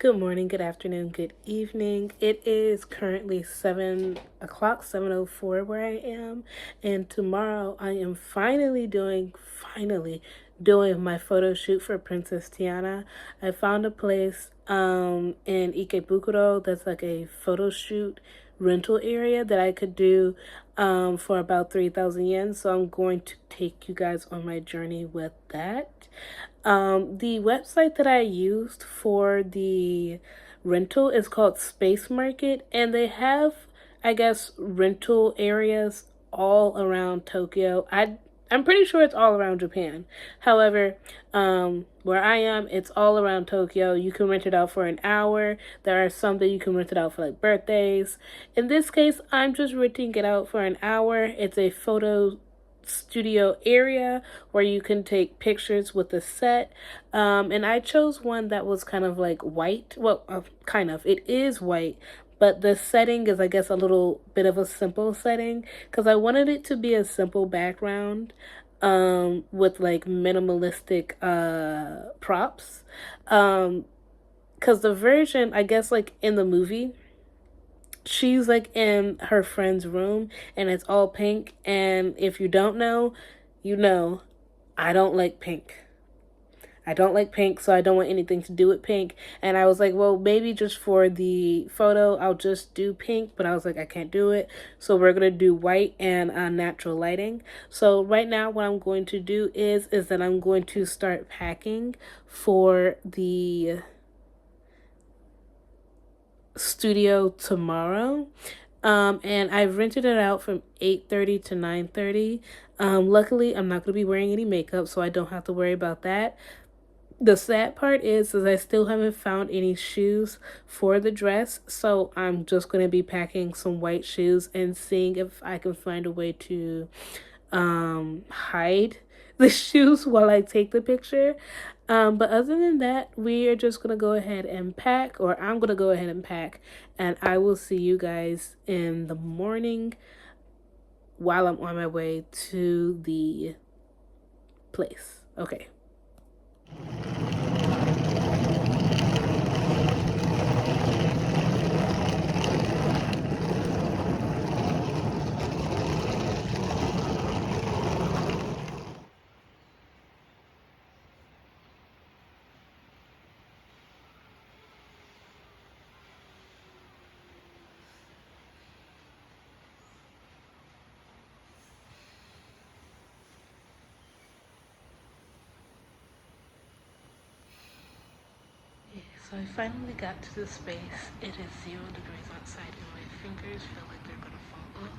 Good morning, good afternoon, good evening. It is currently 7 o'clock, 7:04 where I am. And tomorrow I am finally doing my photo shoot for Princess Tiana. I found a place in Ikebukuro that's like a photo shoot rental area that I could do for about 3,000 yen. So I'm going to take you guys on my journey with that. The website that I used for the rental is called Space Market, and they have, I guess, rental areas all around Tokyo. I'm pretty sure it's all around Japan. However, where I am, it's all around Tokyo. You can rent it out for an hour. There are some that you can rent it out for like birthdays. In this case, I'm just renting it out for an hour. It's a photo studio area where you can take pictures with the set. And I chose one that was kind of like white. Well, kind of. It is white, but the setting is, I guess, a little bit of a simple setting because I wanted it to be a simple background with like minimalistic props. Because the version, I guess, like in the movie, she's like in her friend's room and it's all pink. And if you don't know, you know, I don't like pink. I don't like pink, so I don't want anything to do with pink. And I was like, well, maybe just for the photo, I'll just do pink. But I was like, I can't do it. So we're going to do white and natural lighting. So right now, what I'm going to do is that I'm going to start packing for the studio tomorrow. And I've rented it out from 8:30 to 9:30. Luckily, I'm not going to be wearing any makeup, so I don't have to worry about that. The sad part is I still haven't found any shoes for the dress, so I'm just going to be packing some white shoes and seeing if I can find a way to hide the shoes while I take the picture. But other than that, we are just going to go ahead and pack, or I'm going to go ahead and pack, and I will see you guys in the morning while I'm on my way to the place. Okay. So I finally got to the space. It is 0 degrees outside and my fingers feel like they're gonna fall off.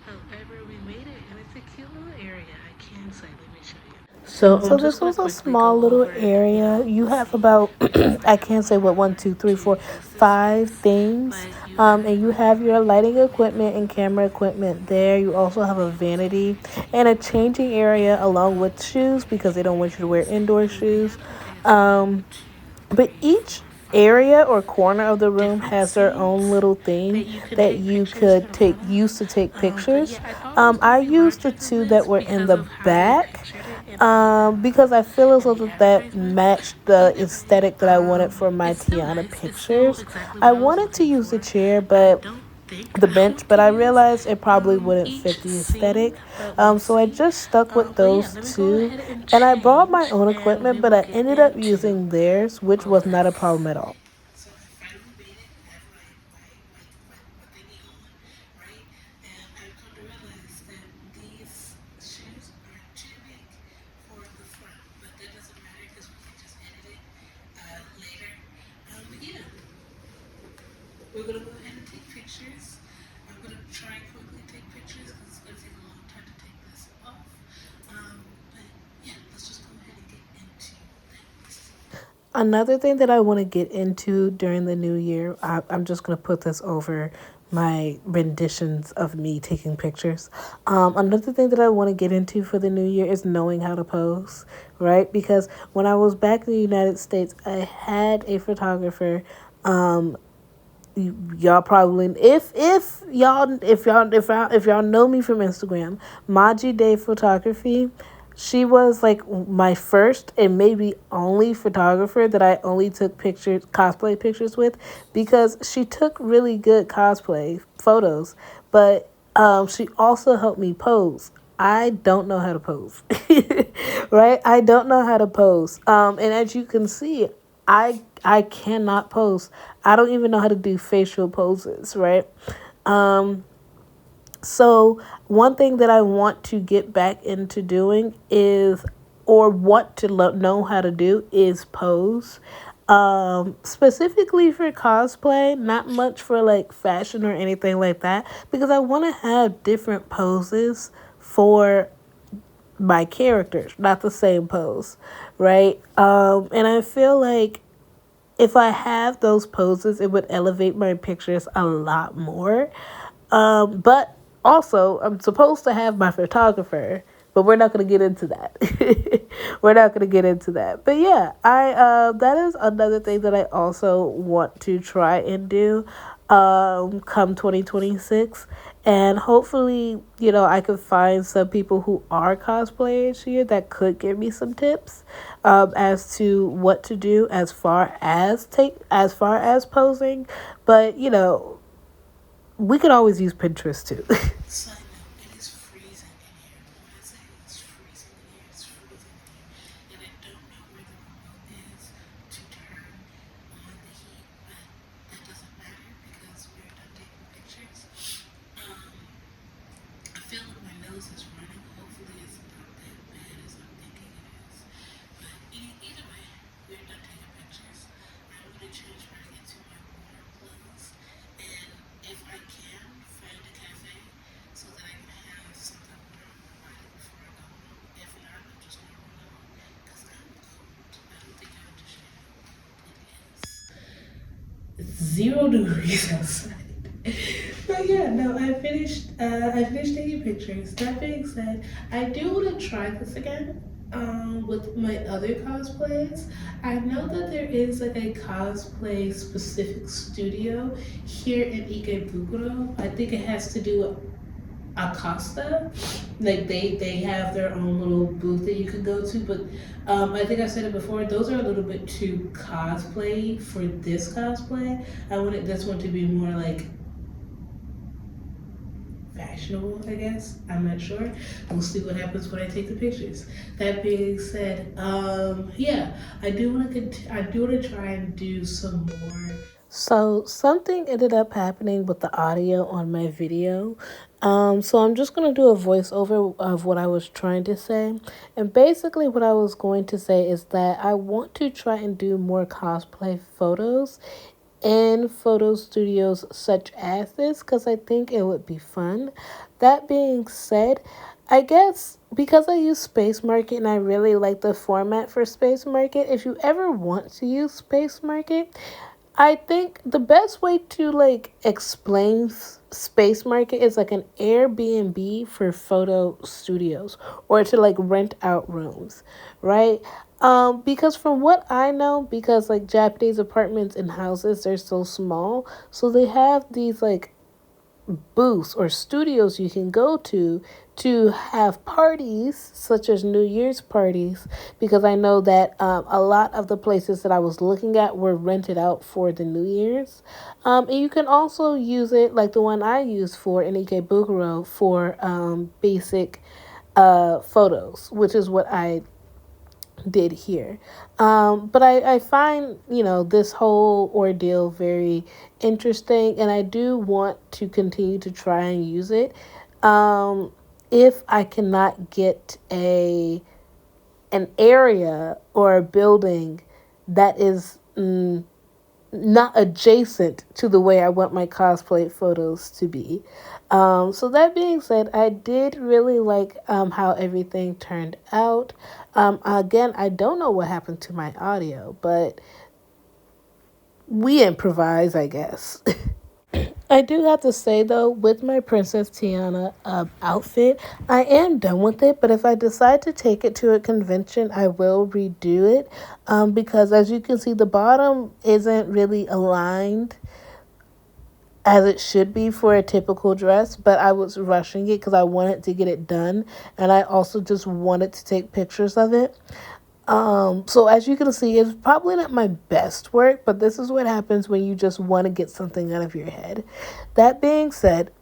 However, we made it and it's a cute little area. I can say, let me show you. So So just this gonna was a quickly small go little over, area. You what's have about inside I of can't say what it one, two, three, to four, use this five space. things. But you have And you like have your your lighting lighting equipment and equipment camera and equipment there. You also have a vanity and a changing and area along with shoes because they don't want you to wear indoor so they shoes. have like, I guess, Um, but each four or area or five corner of the room different has their own scenes little that thing you could that take you pictures could in front take of. use to take But pictures. yeah, I thought it was going I to be used the larger than two that this were in because the of how they back pictured it because I feel as in though the that advertisement. matched Don't the get me wrong, aesthetic that I wanted for my it's still Tiana nice. It's still pictures. exactly I what I was wanted to looking use the for. chair, I but don't think the I bench, want to but I use realized it probably wouldn't each fit the scene, aesthetic. but we'll So I see. just stuck with But yeah, those let me go two. ahead and And I brought my change own and we equipment, but will I get ended up into using theirs, which all was of not a this. problem at all. So I finally made it. I have my thingy on, right? And I've come to realize that these shoes are too big for the front, but that doesn't matter because we can just edit it later. But yeah, we're gonna go ahead and take pictures. I'm gonna try and quickly take pictures because it's gonna take a long time to take this off. But yeah, let's just go ahead and get into that. Another thing that I want to get into during the new year, I'm just going to put this over my renditions of me taking pictures. Another thing that I want to get into for the new year is knowing how to pose, right? Because when I was back in the United States, I had a photographer. Y'all probably if y'all know me from Instagram, Maji Day Photography. She was like my first and maybe only photographer that I only took pictures, cosplay pictures with, because she took really good cosplay photos, but she also helped me pose. I don't know how to pose, right? I don't know how to pose. And as you can see, I cannot pose. I don't even know how to do facial poses, right? Um, so, one thing that I want to get back into doing is, or want to know how to do, is pose. Specifically for cosplay, not much for like fashion or anything like that, because I want to have different poses for my characters, not the same pose, right? And I feel like if I have those poses, it would elevate my pictures a lot more. But also, I'm supposed to have my photographer, but we're not going to get into that. We're not going to get into that. But yeah, I that is another thing that I also want to try and do come 2026. And hopefully, I could find some people who are cosplayers here that could give me some tips as to what to do as far as posing. But we could always use Pinterest too. Side note, it is freezing in here. When I say it's freezing in here, it's freezing in here. And I don't know where the remote is to turn on the heat, but that doesn't matter because we're done taking pictures. Um, I feel like my nose is running. Hopefully it's not that bad as I'm thinking it is. But either way, we're done taking pictures. I'm going to change back into my warm clothes. And if I can, find a cafe so that I can have something warm on my body before I go home. If not, I'm just going to run home because I'm cold. I don't think I understand how cold it is. 0 degrees outside. But yeah, no, I finished. I finished taking pictures. That being said, I do want to try this again. With my other cosplays, I know that there is like a cosplay specific studio here in Ikebukuro. I think it has to do with Acosta. Like they have their own little booth that you can go to, but I think I said it before. Those are a little bit too cosplay for this cosplay. I wanted this one to be more like fashionable, I guess. I'm not sure. We'll see what happens when I take the pictures. That being said, yeah, I do want to try and do some more. So something ended up happening with the audio on my video. So I'm just gonna do a voiceover of what I was trying to say. And basically what I was going to say is that I want to try and do more cosplay photos in photo studios such as this because I think it would be fun. That being said, I guess because I use Space Market and I really like the format for Space Market, if you ever want to use Space Market, I think the best way to like explain Space Market is like an Airbnb for photo studios or to like rent out rooms, right? Because from what I know, because like Japanese apartments and houses, they're so small, so they have these like booths or studios you can go to have parties such as New Year's parties, because I know that a lot of the places that I was looking at were rented out for the New Year's. And you can also use it like the one I used for in Ikebukuro for basic photos, which is what I did here. But I find, this whole ordeal very interesting, and I do want to continue to try and use it. If I cannot get an area or a building that is not adjacent to the way I want my cosplay photos to be. So that being said, I did really like how everything turned out. Again, I don't know what happened to my audio, but we improvise, I guess. I do have to say though, with my Princess Tiana outfit, I am done with it. But if I decide to take it to a convention, I will redo it because, as you can see, the bottom isn't really aligned as it should be for a typical dress, but I was rushing it because I wanted to get it done, and I also just wanted to take pictures of it. So as you can see, it's probably not my best work, but this is what happens when you just want to get something out of your head. That being said,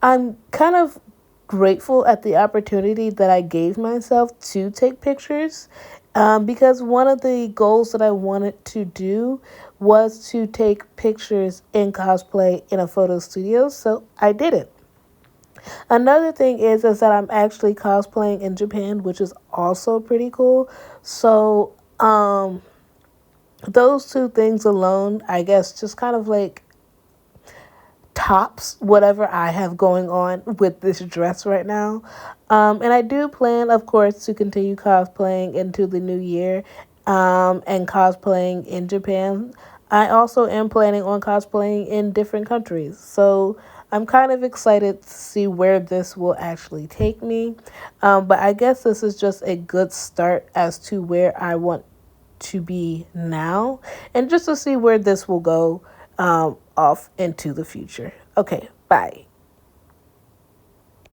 I'm kind of grateful at the opportunity that I gave myself to take pictures. Because one of the goals that I wanted to do was to take pictures in cosplay in a photo studio, so I did it. Another thing is that I'm actually cosplaying in Japan, which is also pretty cool. So, those two things alone, I guess, just kind of like tops whatever I have going on with this dress right now. And I do plan, of course, to continue cosplaying into the new year, and cosplaying in Japan. I also am planning on cosplaying in different countries. So I'm kind of excited to see where this will actually take me. But I guess this is just a good start as to where I want to be now, and just to see where this will go off into the future. Okay, bye.